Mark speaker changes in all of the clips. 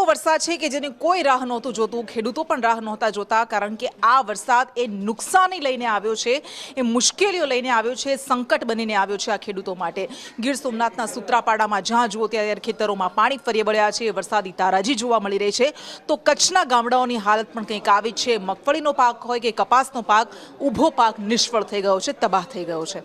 Speaker 1: વરસાદ છે કે જેની કોઈ રાહ નહોતું જોતું, ખેડૂતો પણ રાહ નહોતા જોતા, કારણ કે આ વરસાદ એ નુકસાની લઈને આવ્યો છે, એ મુશ્કેલીઓ લઈને આવ્યો છે, સંકટ બનીને આવ્યો છે આ ખેડૂતો માટે। ગીર સોમનાથના સૂત્રાપાડામાં જ્યાં જુઓ ત્યારે ખેતરોમાં પાણી ફરી વળ્યા છે, વરસાદી તારાજી જોવા મળી રહી છે। તો કચ્છના ગામડાઓની હાલત પણ કંઈક આવી છે। મગફળીનો પાક હોય કે કપાસનો પાક, ઊભો પાક નિષ્ફળ થઈ ગયો છે, તબાહ થઈ ગયો છે।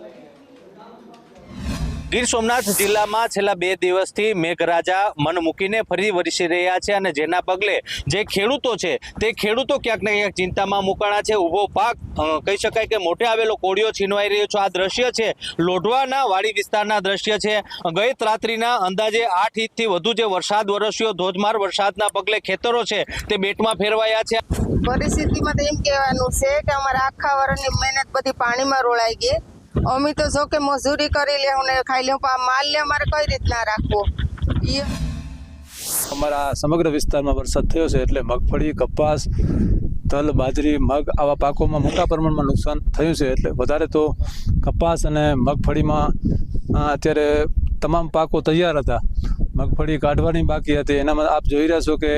Speaker 2: ગીર સોમનાથ જિલ્લામાં છેલ્લા 2 દિવસથી મેઘરાજા મન મૂકીને ફરી વરસી રહ્યા છે અને જેના પગલે જે ખેડૂતો છે તે ખેડૂતો ક્યાંક ને ક્યાંક ચિંતામાં મુકાણા છે। ઊભો પાક કહી શકાય કે મોઢે આવેલો કોળિયો છીનવાઈ રહ્યો છે। આ દ્રશ્ય છે લોઢવાના વાડી વિસ્તારના દ્રશ્ય છે। ગઈ રાત્રિના અંદાજે 8 ઇંચથી વધુ જે વરસાદ વરસ્યો, ધોધમાર વરસાદના પગલે ખેતરો છે તે બેટમાં ફેરવાયા છે।
Speaker 3: પરિસ્થિતિમાં તો એમ કહેવાનું છે કે અમારા આખા વર્ષની મહેનત બધી પાણીમાં રોળાઈ ગઈ। અમે તો જો કે મજૂરી કરી લેવું ને ખાઈ લેવું, પણ માલ ને અમારે કઈ રીતના રાખવો।
Speaker 4: અમારા સમગ્ર વિસ્તારમાં વરસાદ થયો છે એટલે મગફળી, કપાસ, તલ, બાજરી, મગ આવા પાકોમાં મોટા પ્રમાણમાં નુકસાન થયું છે। એટલે વધારે તો કપાસ અને મગફળીમાં અત્યારે તમામ પાકો તૈયાર હતા, મગફળી કાઢવાની બાકી હતી। એનામાં આપ જોઈ રહ્યા છો કે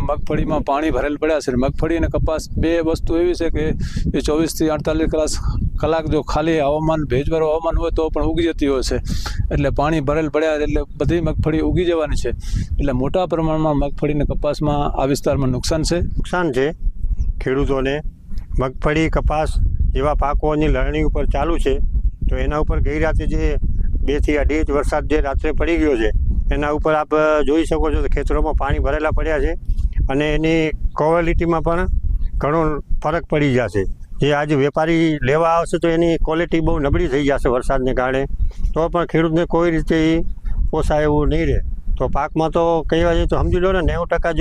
Speaker 4: મગફળીમાં પાણી ભરેલ પડ્યા છે। મગફળી અને કપાસ બે વસ્તુ એવી છે કે એ 24 થી 48 કલાક જો ખાલી હવામાન, ભેજવાળું હવામાન હોય તો પણ ઉગી જતી હોય છે। એટલે પાણી ભરેલ પડ્યા એટલે બધી મગફળી ઉગી જવાની છે। એટલે મોટા પ્રમાણમાં મગફળી અને કપાસમાં આ વિસ્તારમાં નુકસાન છે।
Speaker 5: નુકસાન છે ખેડૂતોને। મગફળી, કપાસ જેવા પાકોની લણણી ઉપર ચાલુ છે, તો એના ઉપર ગઈ રાતે જે 2 થી 2.5 ઇંચ વરસાદ જે રાત્રે પડી ગયો છે એના ઉપર આપ જોઈ શકો છો કે ખેતરોમાં પાણી ભરેલા પડ્યા છે અને એની ક્વોલિટીમાં પણ ઘણો ફરક પડી જશે। જે આજે વેપારી લેવા આવશે તો એની ક્વોલિટી બહુ નબળી થઈ જશે વરસાદને કારણે, તો પણ ખેડૂતને કોઈ રીતે પોસાય એવું નહીં રહે। તો પાકમાં તો કહેવા જઈએ તો સમજી લો ને 90%